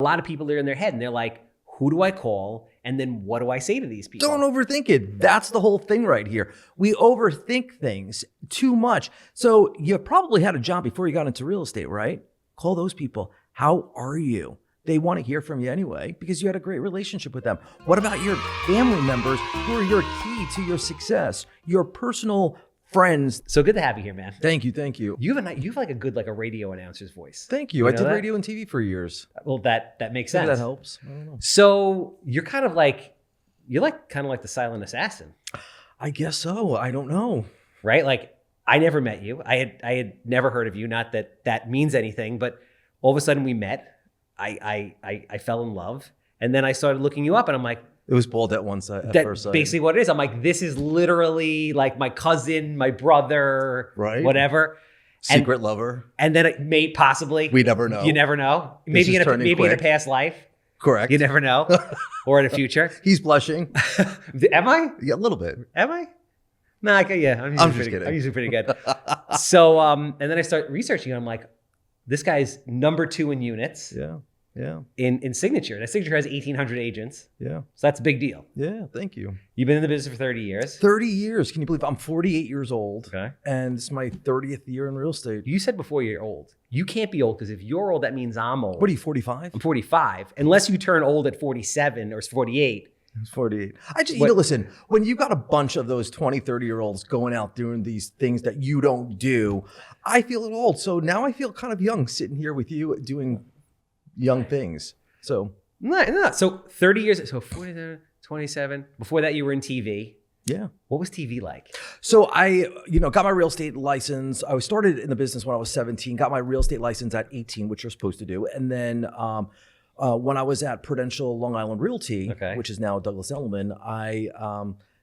A lot of people are in their head and they're like, who do I call? And then what do I say to these people? Don't overthink it. That's the whole thing right here. We overthink things too much. So you probably had a job before you got into real estate, right? Call those people. How are you? They want to hear from you anyway because you had a great relationship with them. What about your family members who are your key to your success, your personal friends? So good to have you here, man. Thank you. Thank you. You have like a good, like a radio announcer's voice. Thank you. I did radio and TV for years. Well, that makes sense. Maybe that helps. I don't know. So you're kind of like the silent assassin. I guess so. I don't know. Right? Like I never met you. I had never heard of you. Not that that means anything, but all of a sudden we met. I fell in love, and then I started looking you up, and I'm like, it was bold at one side. At first sight. Basically what it is. I'm like, this is literally like my cousin, my brother, right? Whatever. Secret lover. And then it may possibly. We never know. You never know. Maybe in a past life. Correct. You never know. Or in the future. He's blushing. Am I? Yeah, a little bit. Am I? No, yeah. I'm just kidding. I'm usually pretty good. So, and then I start researching. I'm like, this guy's number 2 in units. Yeah. Yeah. In Signature. And Signature has 1,800 agents. Yeah. So that's a big deal. Yeah. Thank you. You've been in the business for 30 years. 30 years. Can you believe I'm 48 years old? Okay. And this is my 30th year in real estate. You said before you're old. You can't be old because if you're old, that means I'm old. What are you, 45? I'm 45. Unless you turn old at 47 or 48. I was 48. Listen, when you got a bunch of those 20, 30-year-olds going out doing these things that you don't do, I feel old. So now I feel kind of young sitting here with you doing young things. So no. So 30 years, so 47, 27. Before that, you were in TV. Yeah. What was TV like? So I, got my real estate license. I was started in the business when I was 17, got my real estate license at 18, which you're supposed to do. And then when I was at Prudential Long Island Realty, which is now Douglas Elliman, I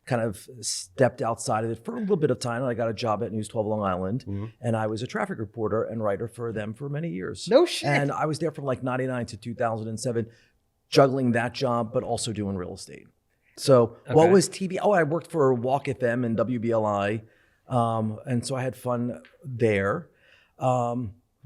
kind of stepped outside of it for a little bit of time. And I got a job at News 12 Long Island. Mm-hmm. And I was a traffic reporter and writer for them for many years. No shit. And I was there from like 99 to 2007, juggling that job, but also doing real estate. So what was TV? Oh, I worked for Walk FM and WBLI. And so I had fun there.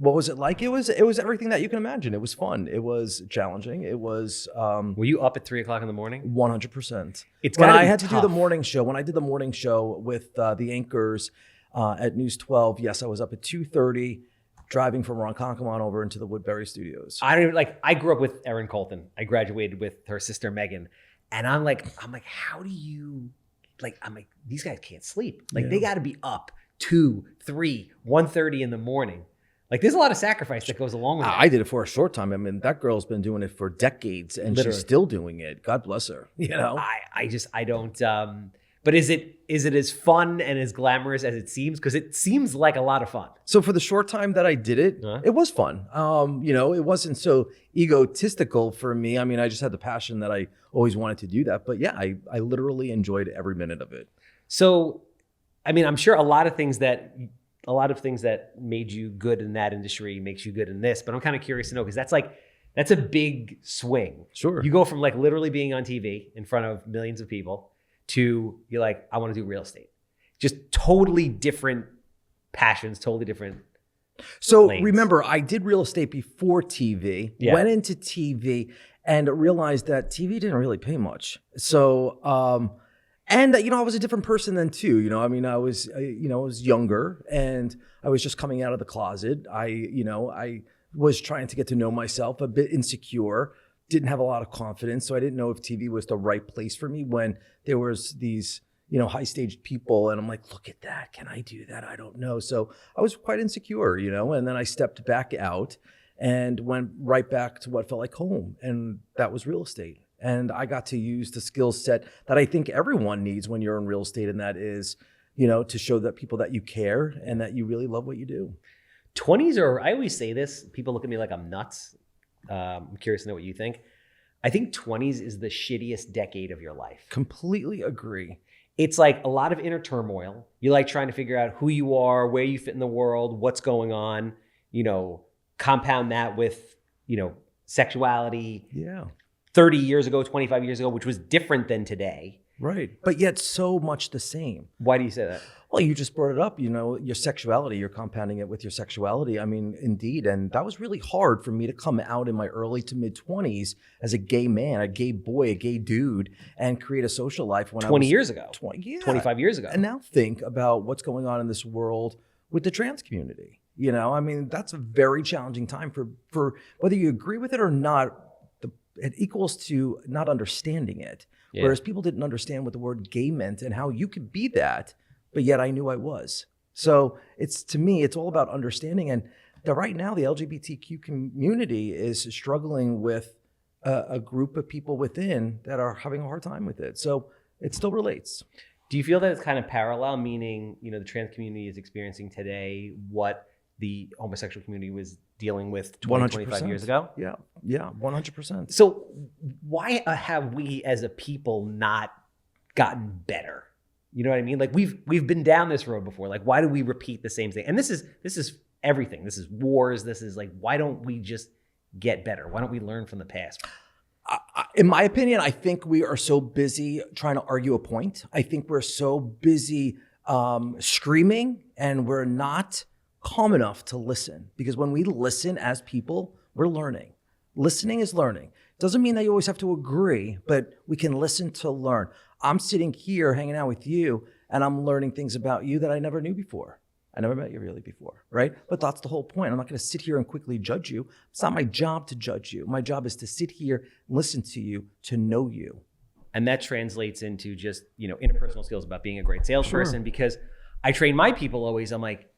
What was it like? It was everything that you can imagine. It was fun. It was challenging. It was. Were you up at 3 o'clock in the morning? 100%. It's when I had tough. to do the morning show. When I did the morning show with the anchors at News 12, yes, I was up at 2:30, driving from Ronkonkoma over into the Woodbury studios. I grew up with Erin Colton. I graduated with her sister Megan, and I'm like, how do you these guys can't sleep. They got to be up 2, 3, 1:30 in the morning. There's a lot of sacrifice that goes along with it. I did it for a short time. I mean, that girl's been doing it for decades, and she's still doing it. God bless her. I don't. But is it as fun and as glamorous as it seems? Because it seems like a lot of fun. So for the short time that I did it, it was fun. It wasn't so egotistical for me. I mean, I just had the passion that I always wanted to do that. But yeah, I literally enjoyed every minute of it. So, I mean, I'm sure a lot of things that made you good in that industry makes you good in this, but I'm kind of curious to know, because that's a big swing. Sure. You go from literally being on TV in front of millions of people to you're like, I want to do real estate. Just totally different passions, totally different. So lanes. Remember, I did real estate before TV, went into TV and realized that TV didn't really pay much. So, and I was a different person then too. I was younger and I was just coming out of the closet. I was trying to get to know myself, a bit insecure, didn't have a lot of confidence. So I didn't know if TV was the right place for me when there was these, high staged people. And I'm like, look at that. Can I do that? I don't know. So I was quite insecure, and then I stepped back out and went right back to what felt like home. And that was real estate. And I got to use the skill set that I think everyone needs when you're in real estate. And that is, to show that people that you care and that you really love what you do. 20s I always say this, people look at me like I'm nuts. I'm curious to know what you think. I think 20s is the shittiest decade of your life. Completely agree. It's like a lot of inner turmoil. You're trying to figure out who you are, where you fit in the world, what's going on, compound that with, sexuality. Yeah. 30 years ago, 25 years ago, which was different than today. Right. But yet so much the same. Why do you say that? Well, you just brought it up, your sexuality, you're compounding it with your sexuality. I mean, indeed. And that was really hard for me to come out in my early to mid 20s as a gay man, a gay boy, a gay dude, and create a social life when 20 years ago. 25 years ago. And now think about what's going on in this world with the trans community. I mean, that's a very challenging time for whether you agree with it or not. It equals to not understanding it. Yeah. Whereas people didn't understand what the word gay meant and how you could be that, but yet I knew I was. So to me, it's all about understanding. And right now, the LGBTQ community is struggling with a group of people within that are having a hard time with it. So it still relates. Do you feel that it's kind of parallel, meaning, the trans community is experiencing today what the homosexual community was dealing with 25 years ago? Yeah, 100%. So why have we as a people not gotten better? You know what I mean? Like we've been down this road before. Like, why do we repeat the same thing? And this is everything. This is wars. This is like, why don't we just get better? Why don't we learn from the past? In my opinion, I think we are so busy trying to argue a point. I think we're so busy screaming, and we're not calm enough to listen. Because when we listen as people, we're learning. Listening is learning. Doesn't mean that you always have to agree, but we can listen to learn. I'm sitting here hanging out with you, and I'm learning things about you that I never knew before. I never met you really before, right? But that's the whole point. I'm not going to sit here and quickly judge you. It's not my job to judge you. My job is to sit here, listen to you, to know you. And that translates into just, interpersonal skills about being a great salesperson. Sure. Because I train my people always. I'm like,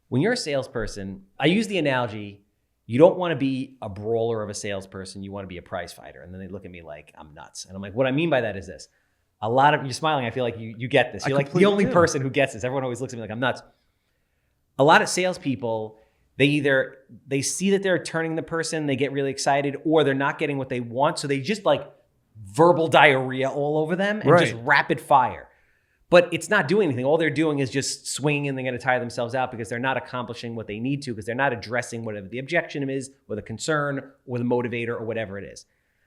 when you're a salesperson, I use the analogy, you don't want to be a brawler of a salesperson. You want to be a prize fighter. And then they look at me like I'm nuts. And I'm like, what I mean by that is this. You're smiling. I feel like you get this. You're like the only person who gets this. Everyone always looks at me like I'm nuts. A lot of salespeople, they see that they're turning the person, they get really excited, or they're not getting what they want. So they just like verbal diarrhea all over them and just rapid fire. But it's not doing anything. All they're doing is just swinging, and they're going to tire themselves out because they're not accomplishing what they need to, because they're not addressing whatever the objection is, or the concern, or the motivator, or whatever it is.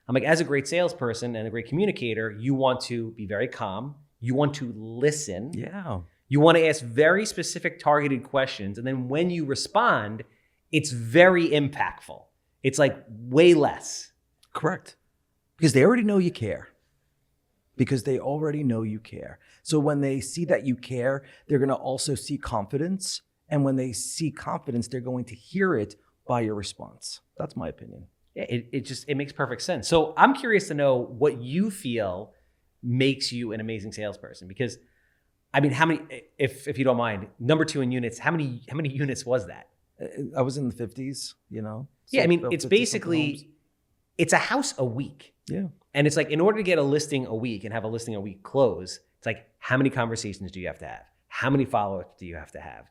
I'm like, as a great salesperson and a great communicator, you want to be very calm. You want to listen. Yeah. You want to ask very specific targeted questions. And then when you respond, it's very impactful. It's like way less. Correct. Because they already know you care. So when they see that you care, they're going to also see confidence. And when they see confidence, they're going to hear it by your response. That's my opinion. Yeah, it makes perfect sense. So I'm curious to know what you feel makes you an amazing salesperson. Because I mean, how many, if you don't mind, number 2 in units, how many units was that? I was in the 50s, So yeah, I mean, it's basically, it's a house a week. Yeah. And it's like, in order to get a listing a week and have a listing a week close, it's like, how many conversations do you have to have? How many follow-ups do you have to have?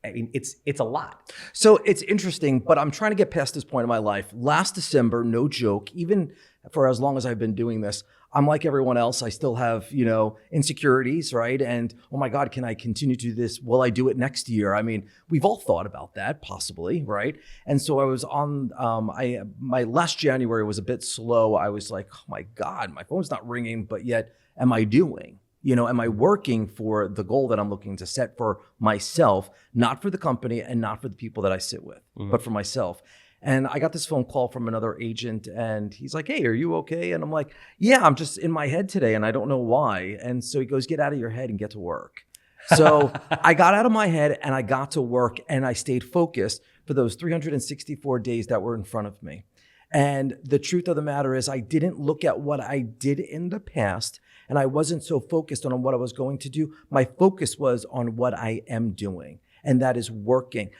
I mean, it's a lot. So it's interesting, but I'm trying to get past this point in my life. Last December, no joke, even for as long as I've been doing this, I'm like everyone else. I still have, insecurities, right? And, oh my God, can I continue to do this? Will I do it next year? I mean, we've all thought about that, possibly, right? And so I was on, my last January was a bit slow. I was like, oh my God, my phone's not ringing, but yet am I doing? Am I working for the goal that I'm looking to set for myself, not for the company and not for the people that I sit with, but for myself? And I got this phone call from another agent, and he's like, hey, are you okay? And I'm like, yeah, I'm just in my head today, and I don't know why. And so he goes, get out of your head and get to work. So I got out of my head, and I got to work, and I stayed focused for those 364 days that were in front of me. And the truth of the matter is, I didn't look at what I did in the past, and I wasn't so focused on what I was going to do. My focus was on what I am doing, and that is working.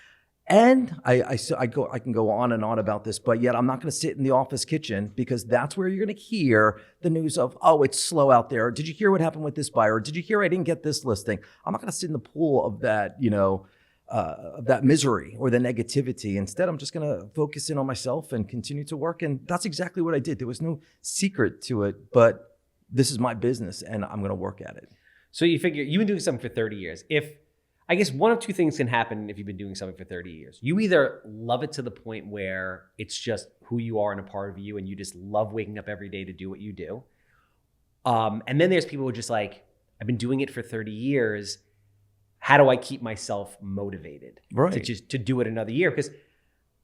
And I can go on and on about this, but yet I'm not going to sit in the office kitchen, because that's where you're going to hear the news of, oh, it's slow out there. Did you hear what happened with this buyer? Did you hear I didn't get this listing? I'm not going to sit in the pool of that, of that misery or the negativity. Instead, I'm just going to focus in on myself and continue to work. And that's exactly what I did. There was no secret to it, but this is my business and I'm going to work at it. So you figure you've been doing something for 30 years. I guess one of two things can happen if you've been doing something for 30 years. You either love it to the point where it's just who you are and a part of you, and you just love waking up every day to do what you do. And then there's people who are just like, I've been doing it for 30 years. How do I keep myself motivated to do it another year? Because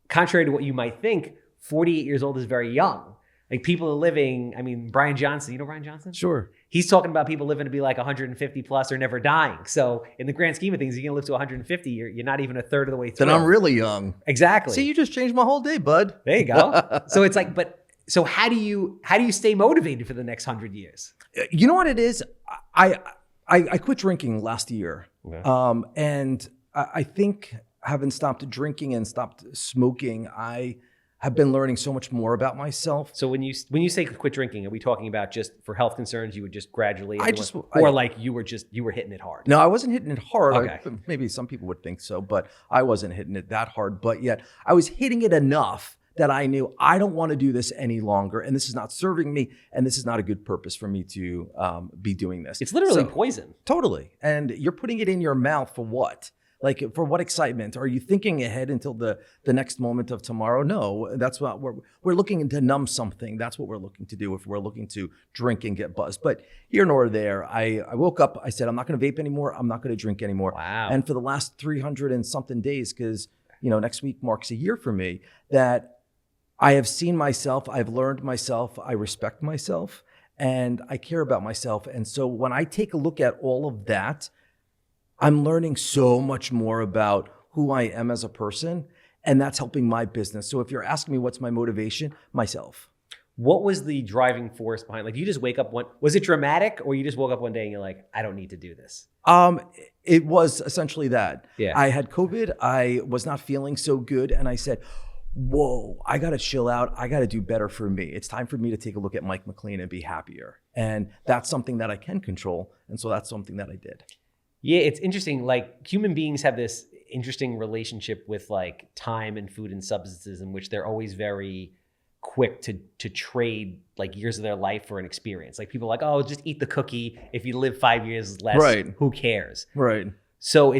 contrary to what you might think, 48 years old is very young. Like people are living, I mean, Brian Johnson, you know Brian Johnson? Sure. He's talking about people living to be like 150 plus or never dying. So in the grand scheme of things, you're going to live to 150. You're not even a third of the way through. Then I'm really young. Exactly. See, you just changed my whole day, bud. There you go. So it's like, so how do you stay motivated for the next 100 years? You know what it is? I quit drinking last year. Okay. And I think having stopped drinking and stopped smoking, I have been learning so much more about myself. So when you say quit drinking, are we talking about just for health concerns, you would just gradually, you were hitting it hard? No, I wasn't hitting it hard. Okay. Maybe some people would think so, but I wasn't hitting it that hard. But yet I was hitting it enough that I knew I don't want to do this any longer. And this is not serving me. And this is not a good purpose for me to be doing this. It's literally poison. Totally. And you're putting it in your mouth for what? Like, for what excitement? Are you thinking ahead until the next moment of tomorrow? No, that's what we're looking to numb something. That's what we're looking to do if we're looking to drink and get buzzed. But here nor there, I woke up, I said, I'm not going to vape anymore. I'm not going to drink anymore. Wow. And for the last 300 and something days, because, next week marks a year for me, that I have seen myself, I've learned myself, I respect myself, and I care about myself. And so when I take a look at all of that, I'm learning so much more about who I am as a person, and that's helping my business. So if you're asking me what's my motivation, myself. What was the driving force behind, like, you just wake up was it dramatic, or you just woke up one day and you're like, I don't need to do this? It was essentially that. Yeah. I had COVID. I was not feeling so good. And I said, whoa, I got to chill out. I got to do better for me. It's time for me to take a look at Mike McLean and be happier. And that's something that I can control. And so that's something that I did. Yeah, it's interesting. Like, human beings have this interesting relationship with like time and food and substances, in which they're always very quick to trade like years of their life for an experience. Like, people are like, oh, just eat the cookie. If you live 5 years less, right, who cares? Right. So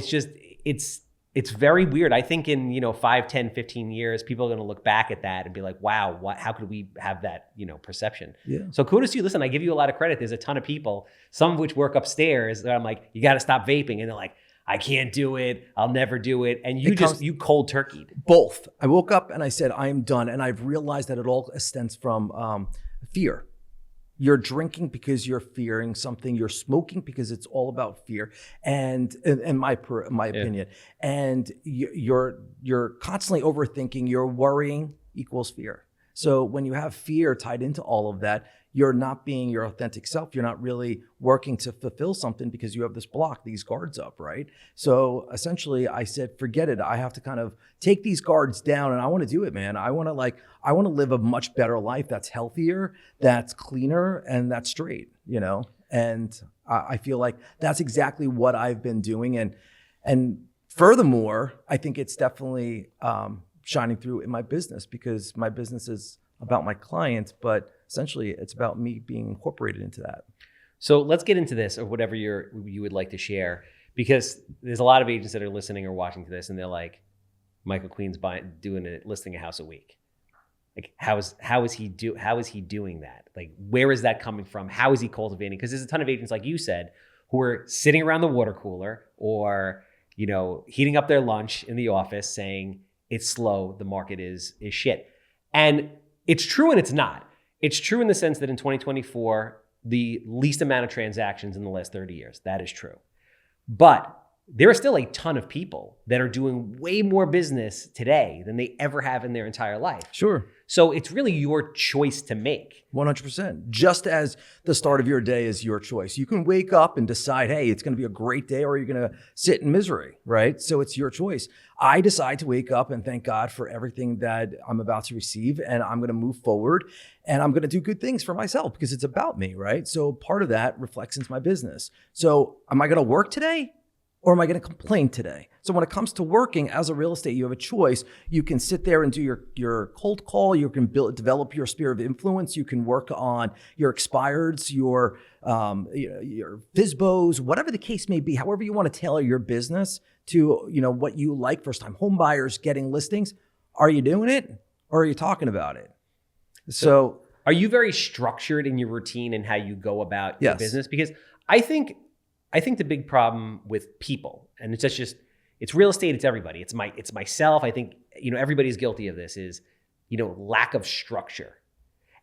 it's very weird. I think in 5, 10, 15 years, people are going to look back at that and be like, wow, how could we have that perception? Yeah. So kudos to you. Listen, I give you a lot of credit. There's a ton of people, some of which work upstairs, that I'm like, you got to stop vaping. And they're like, I can't do it. I'll never do it. And you cold turkeyed. Both. I woke up and I said, I am done. And I've realized that it all stems from fear. You're drinking because you're fearing something. You're smoking because it's all about fear, and in my opinion. And you're constantly overthinking. You're worrying equals fear. So when you have fear tied into all of that, you're not being your authentic self. You're not really working to fulfill something because you have this block, these guards up, right? So essentially I said, forget it. I have to kind of take these guards down, and I want to do it, man. I want to live a much better life that's healthier, that's cleaner, and that's straight, And I feel like that's exactly what I've been doing. And furthermore, I think it's definitely shining through in my business, because my business is about my clients, but essentially it's about me being incorporated into that. So let's get into this, or whatever you would like to share, because there's a lot of agents that are listening or watching to this, and they're like, Michael Queen's listing a house a week. Like, how is he doing that? Like, where is that coming from? How is he cultivating? Because there's a ton of agents, like you said, who are sitting around the water cooler or heating up their lunch in the office saying it's slow, the market is shit. And it's true and it's not. It's true in the sense that in 2024, the least amount of transactions in the last 30 years. That is true. But there are still a ton of people that are doing way more business today than they ever have in their entire life. Sure. So it's really your choice to make. 100%. Just as the start of your day is your choice. You can wake up and decide, hey, it's going to be a great day, or you're going to sit in misery, right? So it's your choice. I decide to wake up and thank God for everything that I'm about to receive, and I'm going to move forward, and I'm going to do good things for myself because it's about me, right? So part of that reflects into my business. So am I going to work today? Or am I going to complain today? So when it comes to working as a real estate, you have a choice. You can sit there and do your cold call. You can develop your sphere of influence. You can work on your expireds, your FSBOs, whatever the case may be. However you want to tailor your business to what you like. First time home buyers getting listings. Are you doing it, or are you talking about it? So Are you very structured in your routine and how you go about your business? Because I think the big problem with people, and it's real estate, it's everybody. It's myself. I think, everybody's guilty of this is, lack of structure.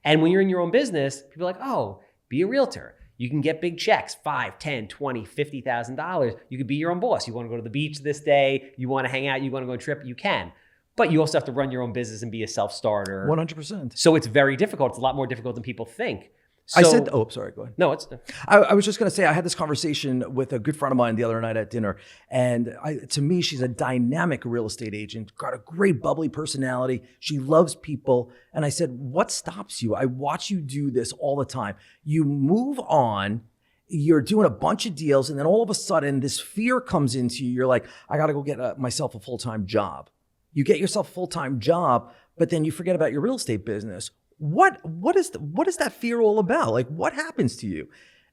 And when you're in your own business, people are like, oh, be a realtor. You can get big checks, $5, $10, $20, $50,000. You could be your own boss. You want to go to the beach this day. You want to hang out. You want to go on a trip. You can. But you also have to run your own business and be a self-starter. 100%. So it's very difficult. It's a lot more difficult than people think. So, sorry, go ahead. No, I was just going to say, I had this conversation with a good friend of mine the other night at dinner. And to me, she's a dynamic real estate agent, got a great bubbly personality. She loves people. And I said, what stops you? I watch you do this all the time. You move on, you're doing a bunch of deals, and then all of a sudden this fear comes into you. You're like, I got to go get myself a full-time job. You get yourself a full-time job, but then you forget about your real estate business. What is that fear all about? Like, what happens to you?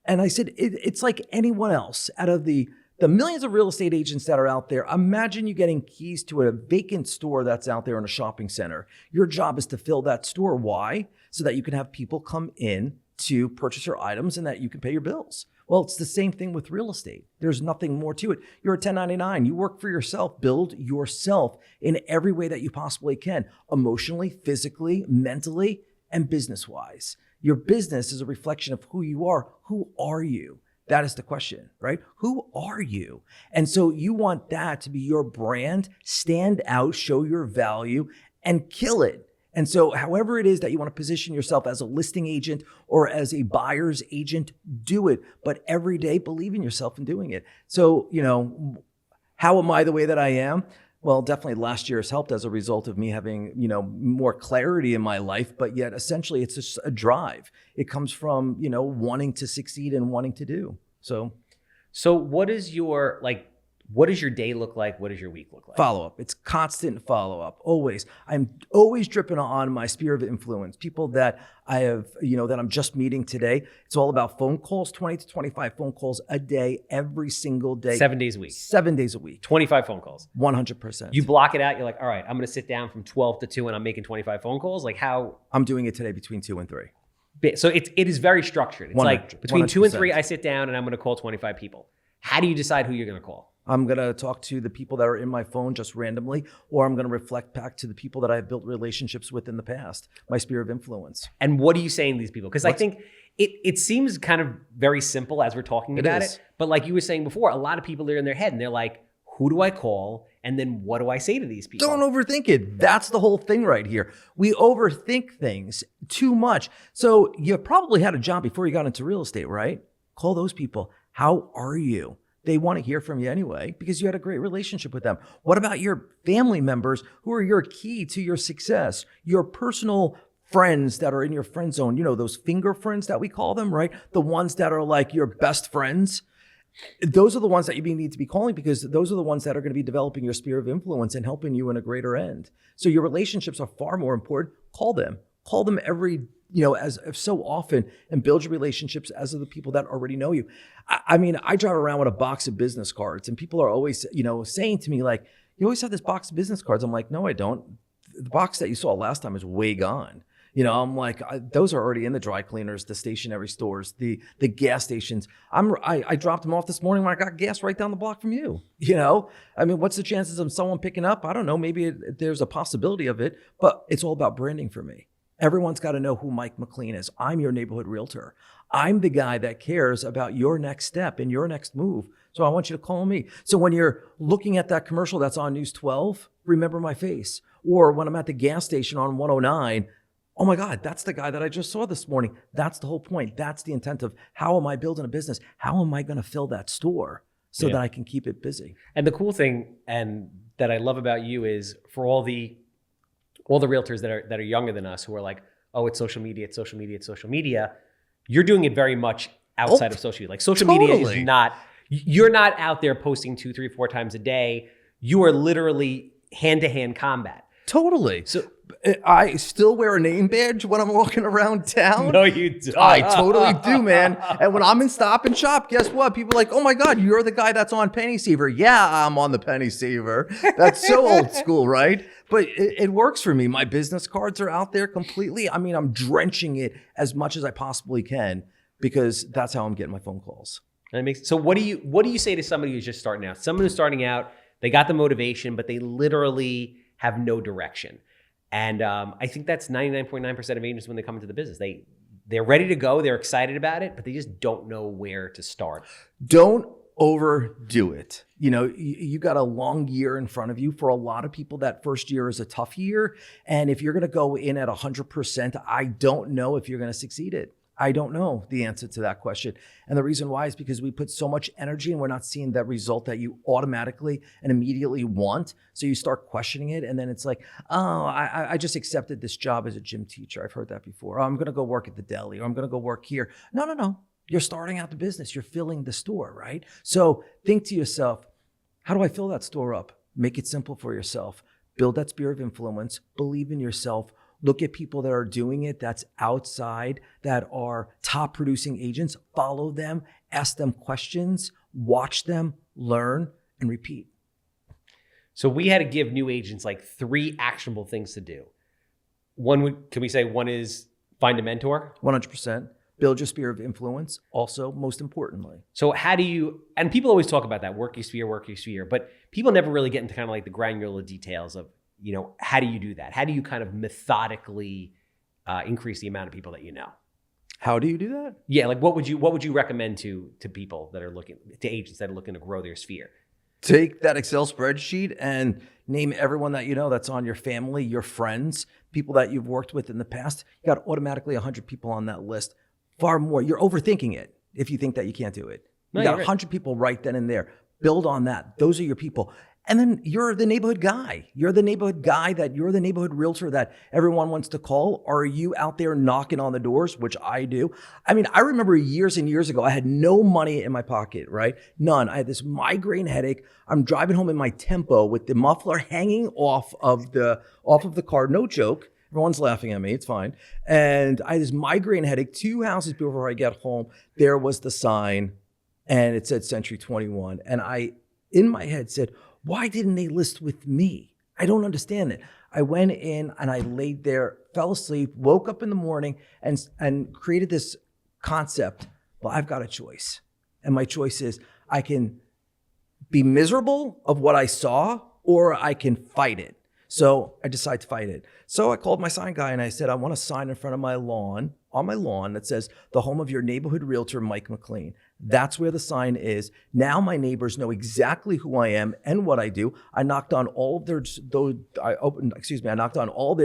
And I said, it's like anyone else. Out of the millions of real estate agents that are out there, imagine you getting keys to a vacant store that's out there in a shopping center. Your job is to fill that store. Why? So that you can have people come in to purchase your items and that you can pay your bills. Well, it's the same thing with real estate. There's nothing more to it. You're a 1099. You work for yourself. Build yourself in every way that you possibly can, emotionally, physically, mentally, and business-wise. Your business is a reflection of who you are. Who are you? That is the question, right? Who are you? And so you want that to be your brand, stand out, show your value, and kill it. And so however it is that you want to position yourself as a listing agent or as a buyer's agent, do it. But every day, believe in yourself and doing it. So, how am I the way that I am? Well, definitely last year has helped as a result of me having, more clarity in my life, but yet essentially it's just a drive. It comes from, wanting to succeed and wanting to do. So what does your day look like? What does your week look like? Follow-up. It's constant follow-up, always. I'm always dripping on my sphere of influence. People that I have, that I'm just meeting today. It's all about phone calls, 20 to 25 phone calls a day, every single day. 7 days a week. 7 days a week. 25 phone calls. 100%. You block it out. You're like, all right, I'm going to sit down from 12 to 2 and I'm making 25 phone calls. Like how? I'm doing it today between 2 and 3. So it is very structured. It's like between 2 and 3, I sit down and I'm going to call 25 people. How do you decide who you're going to call? I'm going to talk to the people that are in my phone just randomly, or I'm going to reflect back to the people that I've built relationships with in the past, my sphere of influence. And what are you saying to these people? Because I think it seems kind of very simple as we're talking about it. But like you were saying before, a lot of people are in their head and they're like, who do I call? And then what do I say to these people? Don't overthink it. That's the whole thing right here. We overthink things too much. So you probably had a job before you got into real estate, right? Call those people. How are you? They want to hear from you anyway because you had a great relationship with them. What about your family members who are your key to your success? Your personal friends that are in your friend zone, those finger friends that we call them, right? The ones that are like your best friends. Those are the ones that you need to be calling because those are the ones that are going to be developing your sphere of influence and helping you in a greater end. So your relationships are far more important. Call them every as so often and build your relationships as of the people that already know you. I mean, I drive around with a box of business cards and people are always, saying to me like, you always have this box of business cards. I'm like, no, I don't. The box that you saw last time is way gone. I'm like, those are already in the dry cleaners, the stationary stores, the gas stations. I dropped them off this morning when I got gas right down the block from you. I mean, what's the chances of someone picking up? I don't know. Maybe there's a possibility of it, but it's all about branding for me. Everyone's got to know who Mike McLean is. I'm your neighborhood realtor. I'm the guy that cares about your next step and your next move. So I want you to call me. So when you're looking at that commercial that's on News 12, remember my face. Or when I'm at the gas station on 109, oh my God, that's the guy that I just saw this morning. That's the whole point. That's the intent of how am I building a business? How am I going to fill that store so that I can keep it busy? And the cool thing and that I love about you is for all the realtors that are younger than us who are like, oh, it's social media, it's social media, it's social media. You're doing it very much outside of social media. Like social media is not, you're not out there posting 2, 3, 4 times a day. You are literally hand-to-hand combat. Totally. So I still wear a name badge when I'm walking around town. No, you don't. I totally do, man. And when I'm in Stop and Shop, guess what? People are like, oh my God, you're the guy that's on Penny Saver. Yeah, I'm on the Penny Saver. That's so old school, right? But it works for me. My business cards are out there completely. I mean, I'm drenching it as much as I possibly can because that's how I'm getting my phone calls. So what do you say to somebody who's just starting out? Someone who's starting out, they got the motivation, but they literally have no direction. And I think that's 99.9% of agents when they come into the business. They're ready to go. They're excited about it, but they just don't know where to start. Don't overdo it. You know, you got a long year in front of you. For a lot of people, that first year is a tough year. And if you're going to go in at 100%, I don't know if you're going to succeed it. I don't know the answer to that question. And the reason why is because we put so much energy and we're not seeing that result that you automatically and immediately want. So you start questioning it. And then it's like, oh, I just accepted this job as a gym teacher. I've heard that before. Oh, I'm going to go work at the deli, or I'm going to go work here. No. You're starting out the business. You're filling the store, right? So think to yourself, how do I fill that store up? Make it simple for yourself. Build that sphere of influence. Believe in yourself. Look at people that are doing it, that's outside, that are top producing agents. Follow them, ask them questions, watch them, learn, and repeat. So we had to give new agents like 3 actionable things to do. Can we say one is find a mentor? 100%. Build your sphere of influence. Also, most importantly. So how do you, and people always talk about that, work your sphere, but people never really get into kind of like the granular details of, you know, how do you do that? How do you kind of methodically increase the amount of people that you know? How do you do that? Yeah, like what would you recommend to people that are looking, to agents that are looking to grow their sphere? Take that Excel spreadsheet and name everyone that you know that's on your family, your friends, people that you've worked with in the past. You got automatically 100 people on that list. Far more. You're overthinking it if you think that you can't do it. You got 100 people right then and there. Build on that. Those are your people. And then you're the neighborhood guy. You're the neighborhood realtor that everyone wants to call. Are you out there knocking on the doors, which I do? I mean, I remember years and years ago, I had no money in my pocket, right? None. I had this migraine headache. I'm driving home in my Tempo with the muffler hanging off of the car. No joke. Everyone's laughing at me. It's fine. And I had this migraine headache. 2 houses before I get home, there was the sign, and it said Century 21. And I, in my head, said, why didn't they list with me? I don't understand it. I went in and I laid there, fell asleep, woke up in the morning and created this concept. Well, I've got a choice. And my choice is I can be miserable of what I saw, or I can fight it. So I decided to fight it. So I called my sign guy and I said, I want a sign in front of my lawn, on my lawn, that says the home of your neighborhood realtor, Mike McLean. That's where the sign is. Now my neighbors know exactly who I am and what I do. I knocked on all their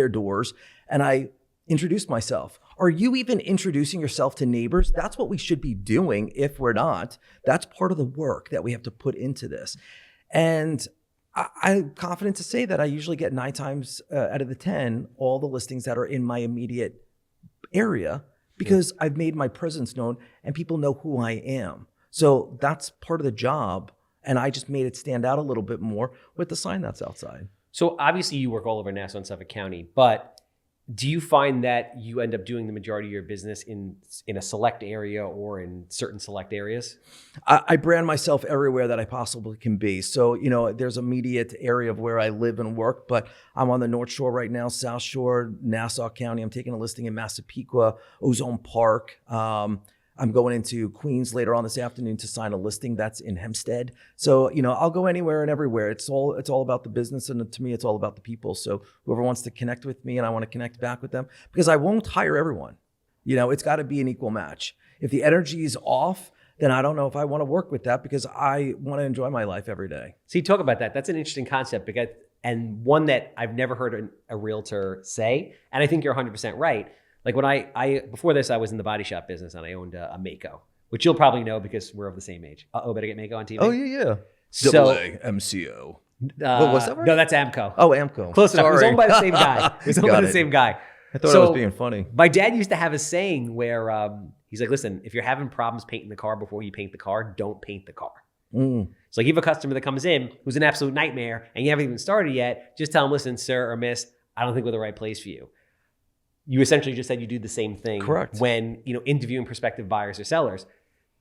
doors and I introduced myself. Are you even introducing yourself to neighbors? That's what we should be doing. If we're not, that's part of the work that we have to put into this. And I'm confident to say that I usually get 9 times out of the 10, all the listings that are in my immediate area, because I've made my presence known and people know who I am. So that's part of the job. And I just made it stand out a little bit more with the sign that's outside. So obviously you work all over Nassau and Suffolk County, but do you find that you end up doing the majority of your business in a select area or in certain select areas? I brand myself everywhere that I possibly can be. So, you know, there's an immediate area of where I live and work, but I'm on the North Shore right now, South Shore, Nassau County. I'm taking a listing in Massapequa, Ozone Park. I'm going into Queens later on this afternoon to sign a listing that's in Hempstead. So, you know, I'll go anywhere and everywhere. It's all about the business. And to me, it's all about the people. So whoever wants to connect with me and I want to connect back with them, because I won't hire everyone. You know, it's got to be an equal match. If the energy is off, then I don't know if I want to work with that, because I want to enjoy my life every day. See, talk about that. That's an interesting concept, and one that I've never heard a realtor say. And I think you're 100% right. Like when I before this, I was in the body shop business and I owned a Mako, which you'll probably know because we're of the same age. Better get Mako on TV. Oh, yeah. So, MCO. What was that word? No, that's Amco. Oh, Amco. Close enough. Sorry. It was owned by the same guy. I thought I was being funny. My dad used to have a saying where he's like, listen, if you're having problems painting the car before you paint the car, don't paint the car. So like you have a customer that comes in who's an absolute nightmare and you haven't even started yet, just tell them, listen, sir or miss, I don't think we're the right place for you. You essentially just said you do the same thing. Correct. When, interviewing prospective buyers or sellers.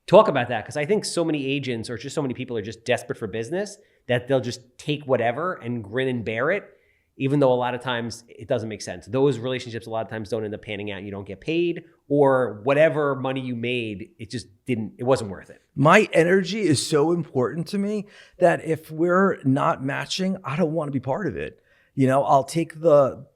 Talk about that, because I think so many agents or just so many people are just desperate for business that they'll just take whatever and grin and bear it, even though a lot of times it doesn't make sense. Those relationships a lot of times don't end up panning out and you don't get paid, or whatever money you made, it wasn't worth it. My energy is so important to me that if we're not matching, I don't want to be part of it. I'll take the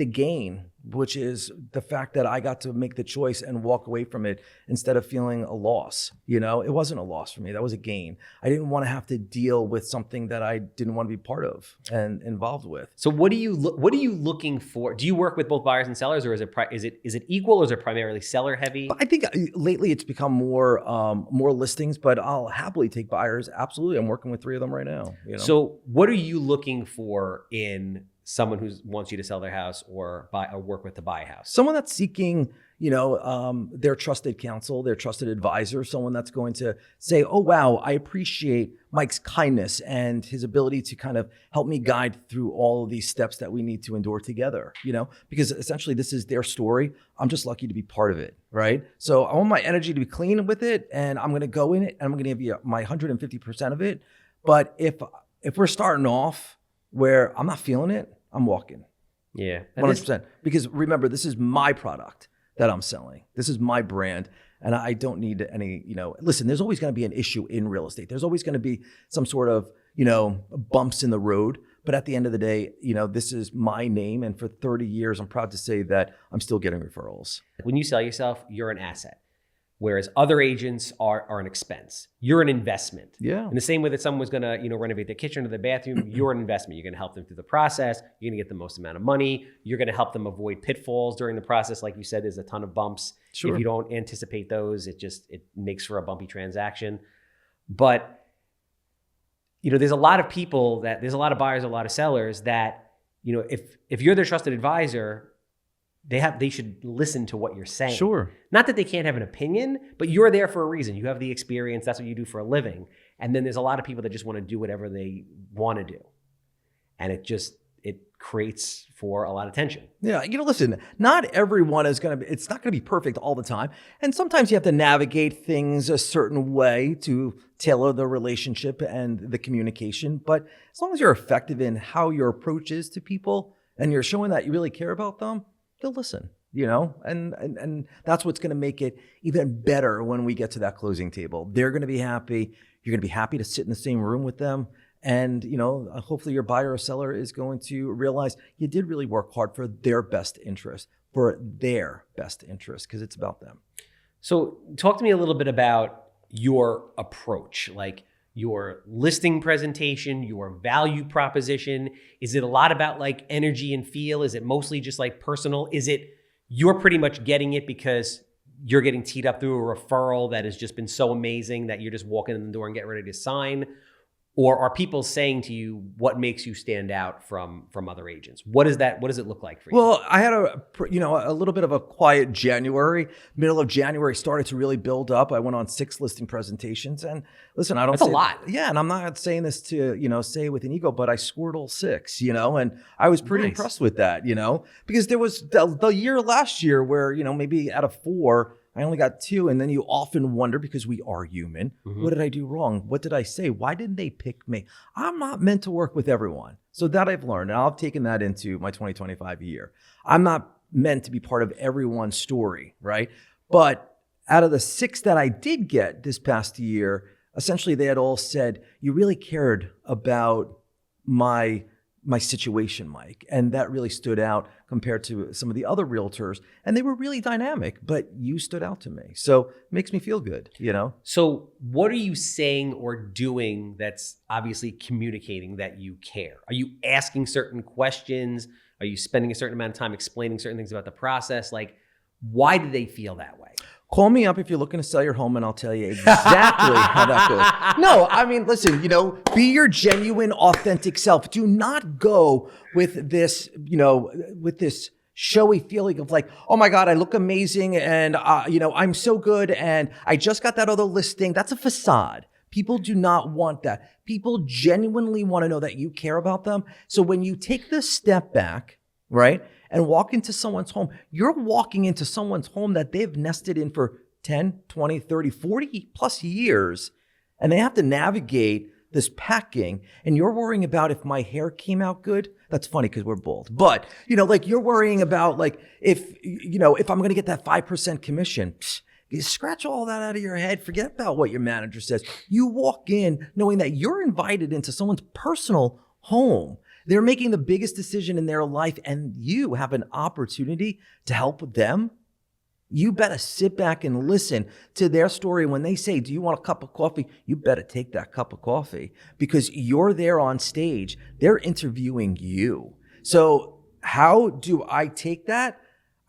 gain, which is the fact that I got to make the choice and walk away from it instead of feeling a loss. It wasn't a loss for me. That was a gain. I didn't want to have to deal with something that I didn't want to be part of and involved with. So what are you looking for? Do you work with both buyers and sellers, or is it equal, or is it primarily seller heavy? I think lately it's become more listings, but I'll happily take buyers. Absolutely. I'm working with 3 of them right now. So what are you looking for in someone who wants you to sell their house or work with to buy a house? Someone that's seeking, their trusted counsel, their trusted advisor, someone that's going to say, oh, wow, I appreciate Mike's kindness and his ability to kind of help me guide through all of these steps that we need to endure together, because essentially this is their story. I'm just lucky to be part of it, right? So I want my energy to be clean with it, and I'm going to go in it, and I'm going to give you my 150% of it. But if we're starting off where I'm not feeling it, I'm walking. Yeah. 100%. Because remember, this is my product that I'm selling. This is my brand. And I don't need any, listen, there's always going to be an issue in real estate. There's always going to be some sort of, bumps in the road. But at the end of the day, this is my name. And for 30 years, I'm proud to say that I'm still getting referrals. When you sell yourself, you're an asset. Whereas other agents are an expense. You're an investment. Yeah. In the same way that someone was going to, renovate their kitchen or their bathroom, you're an investment. You're going to help them through the process. You're going to get the most amount of money. You're going to help them avoid pitfalls during the process. Like you said, there's a ton of bumps. Sure. If you don't anticipate those, it makes for a bumpy transaction. But, there's a lot of there's a lot of buyers, a lot of sellers that, if you're their trusted advisor, they should listen to what you're saying. Sure. Not that they can't have an opinion, but you're there for a reason. You have the experience. That's what you do for a living. And then there's a lot of people that just want to do whatever they want to do. And it creates for a lot of tension. Yeah. Listen, not everyone it's not going to be perfect all the time. And sometimes you have to navigate things a certain way to tailor the relationship and the communication. But as long as you're effective in how your approach is to people and you're showing that you really care about them, they'll listen, and that's what's going to make it even better when we get to that closing table. They're going to be happy. You're going to be happy to sit in the same room with them. And, hopefully your buyer or seller is going to realize you did really work hard for their best interest, because it's about them. So talk to me a little bit about your approach, like your listing presentation, your value proposition. Is it a lot about like energy and feel? Is it mostly just like personal? Is it you're pretty much getting it because you're getting teed up through a referral that has just been so amazing that you're just walking in the door and get ready to sign? Or are people saying to you what makes you stand out from other agents? What does it look like for you? Well, I had a little bit of a quiet January. Middle of January started to really build up. I went on 6 listing presentations, and listen, That's a lot. Yeah, and I'm not saying this to say with an ego, but I scored all 6. And I was pretty impressed with that. Because there was the year last year where maybe out of 4. I only got 2. And then you often wonder, because we are human, what did I do wrong? What did I say? Why didn't they pick me? I'm not meant to work with everyone. So that I've learned, and I've taken that into my 2025 year. I'm not meant to be part of everyone's story, right? But out of the 6 that I did get this past year, essentially they had all said, you really cared about my situation, Mike. And that really stood out compared to some of the other realtors. And they were really dynamic, but you stood out to me. So it makes me feel good, So what are you saying or doing that's obviously communicating that you care? Are you asking certain questions? Are you spending a certain amount of time explaining certain things about the process? Like, why do they feel that way? Call me up if you're looking to sell your home, and I'll tell you exactly how that goes. No, I mean, listen, be your genuine, authentic self. Do not go with this, with this showy feeling of like, oh my God, I look amazing, and I'm so good, and I just got that other listing. That's a facade. People do not want that. People genuinely want to know that you care about them. So when you take this step back, right, and walk into someone's home, you're walking into someone's home that they've nested in for 10, 20, 30, 40 plus years, and they have to navigate this packing, and you're worrying about if my hair came out good. That's funny because we're bald, but like you're worrying about like if I'm going to get that 5% commission. You scratch all that out of your head. Forget about what your manager says. You walk in knowing that you're invited into someone's personal home. They're making the biggest decision in their life, and you have an opportunity to help them. You better sit back and listen to their story. When they say, do you want a cup of coffee? You better take that cup of coffee because you're there on stage. They're interviewing you. So how do I take that?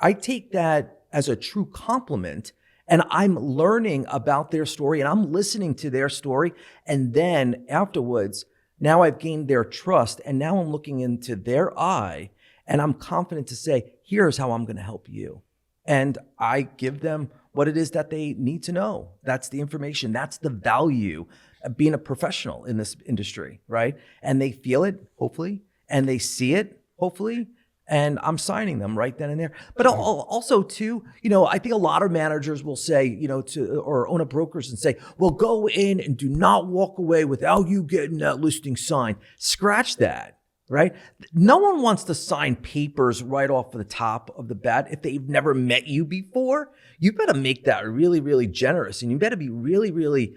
I take that as a true compliment, and I'm learning about their story and I'm listening to their story. And then afterwards, now I've gained their trust, and now I'm looking into their eye, and I'm confident to say, here's how I'm going to help you. And I give them what it is that they need to know. That's the information. That's the value of being a professional in this industry, right? And they feel it, hopefully, and they see it, hopefully, and I'm signing them right then and there. But also, too, I think a lot of managers will say, or owner brokers and say, well, go in and do not walk away without you getting that listing signed. Scratch that. Right? No one wants to sign papers right off the top of the bat if they've never met you before. You better make that really, really generous, and you better be really, really,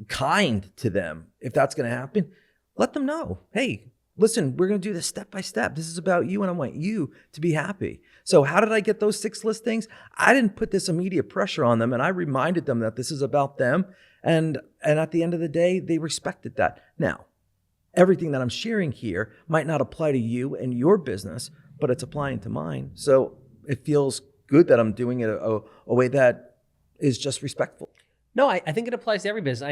kind to them. If that's going to happen, let them know, hey, listen, we're going to do this step by step. This is about you, and I want you to be happy. So how did I get those 6 listings? I didn't put this immediate pressure on them, and I reminded them that this is about them. And at the end of the day, they respected that. Now, everything that I'm sharing here might not apply to you and your business, but it's applying to mine. So it feels good that I'm doing it a way that is just respectful. No, I think it applies to every business.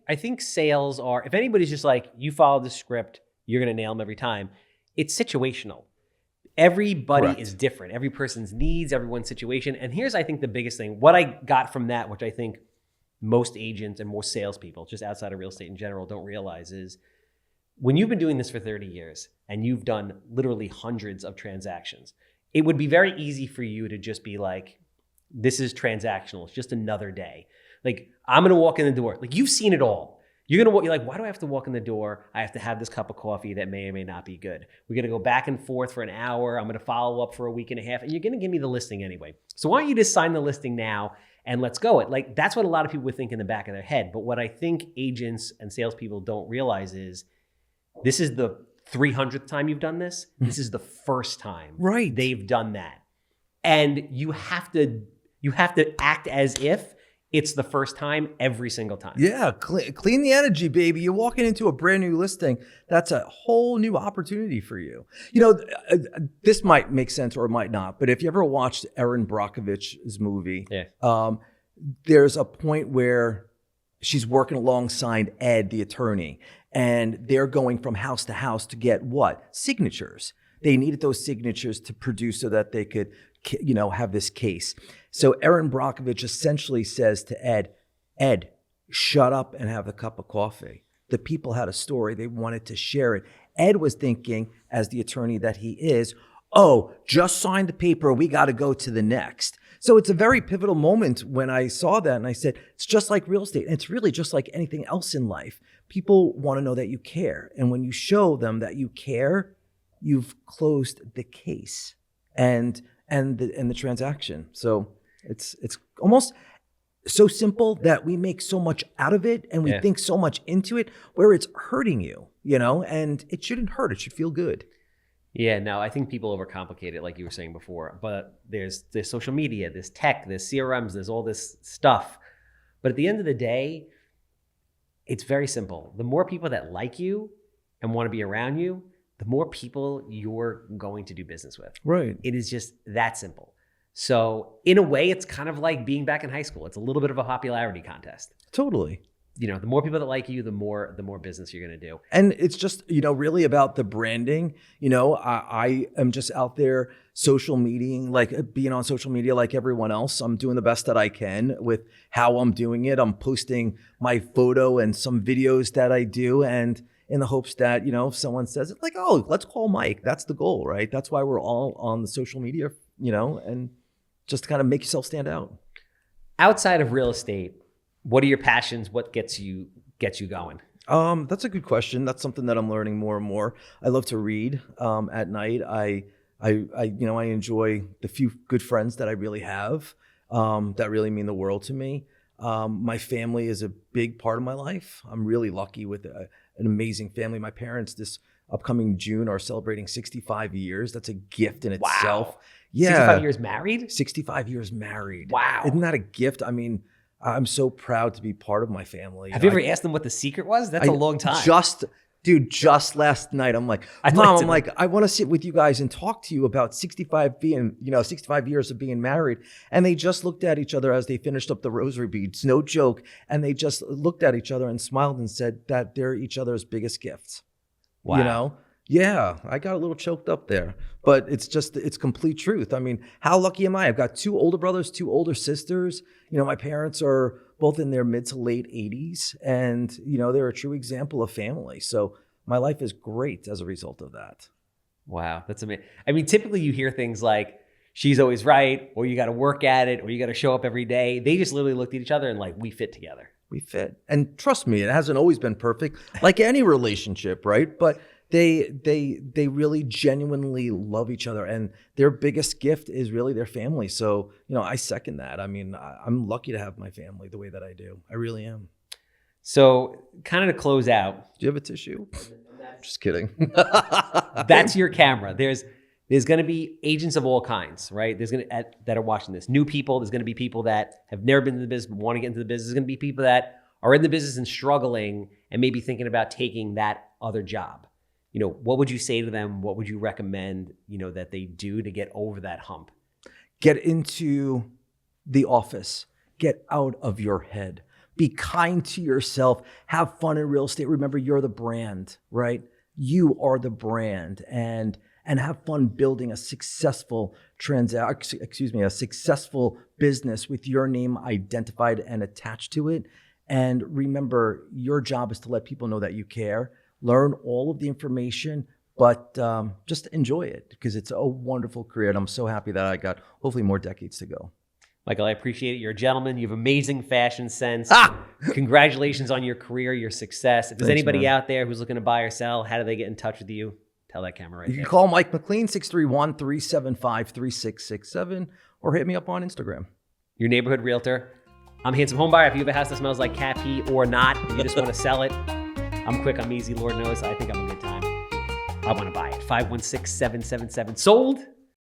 I think sales are, if anybody's just like, you follow the script, you're going to nail them every time, it's situational. Everybody Correct. is different. Every person's needs, everyone's situation. And here's, I think, the biggest thing. What I got from that, which I think most agents and most salespeople, just outside of real estate in general, don't realize is, when you've been doing this for 30 years and you've done literally hundreds of transactions, it would be very easy for you to just be like, this is transactional. It's just another day. Like, I'm going to walk in the door. Like, you've seen it all. You're like, why do I have to walk in the door? I have to have this cup of coffee that may or may not be good. We're going to go back and forth for an hour. I'm going to follow up for a week and a half, and you're going to give me the listing anyway. So why don't you just sign the listing now and let's go it? Like, that's what a lot of people would think in the back of their head. But what I think agents and salespeople don't realize is, this is the 300th time you've done this. This is the first time they've done that. And you have to act as if it's the first time every single time. Yeah, clean the energy, baby. You're walking into a brand new listing. That's a whole new opportunity for you. This might make sense or it might not, but if you ever watched Erin Brockovich's movie, there's a point where she's working alongside Ed, the attorney, and they're going from house to house to get what? Signatures. They needed those signatures to produce so that they could, have this case. So Erin Brockovich essentially says to Ed, shut up and have a cup of coffee. The people had a story. They wanted to share it. Ed was thinking, as the attorney that he is, oh, just sign the paper. We got to go to the next. So it's a very pivotal moment when I saw that, and I said, it's just like real estate. And it's really just like anything else in life. People want to know that you care. And when you show them that you care, you've closed the case and the transaction. So it's almost so simple that we make so much out of it and we think so much into it where it's hurting you, and it shouldn't hurt. It should feel good. Yeah, no, I think people overcomplicate it, like you were saying before. But there's social media, there's tech, there's CRMs, there's all this stuff. But at the end of the day, it's very simple. The more people that like you and want to be around you, the more people you're going to do business with. Right. It is just that simple. So in a way, it's kind of like being back in high school. It's a little bit of a popularity contest. Totally. the more people that like you, the more business you're going to do. And it's just, really about the branding. I am just out there social media, like being on social media like everyone else. I'm doing the best that I can with how I'm doing it. I'm posting my photo and some videos that I do, and in the hopes that, if someone says it, like, oh, let's call Mike. That's the goal, right? That's why we're all on the social media, and just to kind of make yourself stand out. Outside of real estate, what are your passions? What gets you going? That's a good question. That's something that I'm learning more and more. I love to read at night. I enjoy the few good friends that I really have that really mean the world to me. My family is a big part of my life. I'm really lucky with an amazing family. My parents this upcoming June are celebrating 65 years. That's a gift in itself. Wow. Yeah. 65 years married? 65 years married. Wow. Isn't that a gift? I mean, I'm so proud to be part of my family. Have you ever asked them what the secret was? That's a long time. Just last night, I'm like, Mom, I want to sit with you guys and talk to you about 65 years of being married. And they just looked at each other as they finished up the rosary beads. No joke. And they just looked at each other and smiled and said that they're each other's biggest gifts. Wow. Yeah, I got a little choked up there, but it's complete truth. I mean, how lucky am I? I've got 2 older brothers, 2 older sisters. My parents are both in their mid to late 80s, and, they're a true example of family. So my life is great as a result of that. Wow, that's amazing. I mean, typically you hear things like, she's always right, or you got to work at it, or you got to show up every day. They just literally looked at each other and like, we fit together. We fit. And trust me, it hasn't always been perfect, like any relationship, right? But they really genuinely love each other, and their biggest gift is really their family. So, I second that. I mean, I'm lucky to have my family the way that I do. I really am. So kind of to close out. Do you have a tissue? Just kidding. That's your camera. There's going to be agents of all kinds, right? That are watching this. New people. There's going to be people that have never been in the business, but want to get into the business. There's going to be people that are in the business and struggling and maybe thinking about taking that other job. What would you say to them? What would you recommend, that they do to get over that hump? Get into the office. Get out of your head. Be kind to yourself. Have fun in real estate. Remember, you're the brand, right? You are the brand, and have fun building a successful a successful business with your name identified and attached to it. And remember, your job is to let people know that you care. Learn all of the information, but just enjoy it, because it's a wonderful career. And I'm so happy that I got hopefully more decades to go. Michael, I appreciate it. You're a gentleman. You have amazing fashion sense. Congratulations on your career, your success. If there's anybody out there who's looking to buy or sell, how do they get in touch with you? Tell that camera right there. You can call Mike McLean, 631-375-3667, or hit me up on Instagram. Your neighborhood realtor. I'm Handsome Homebuyer. If you have a house that smells like cat pee or not, if you just want to sell it, I'm quick, I'm easy, Lord knows. I think I'm a good time. I want to buy it. 516-777 sold.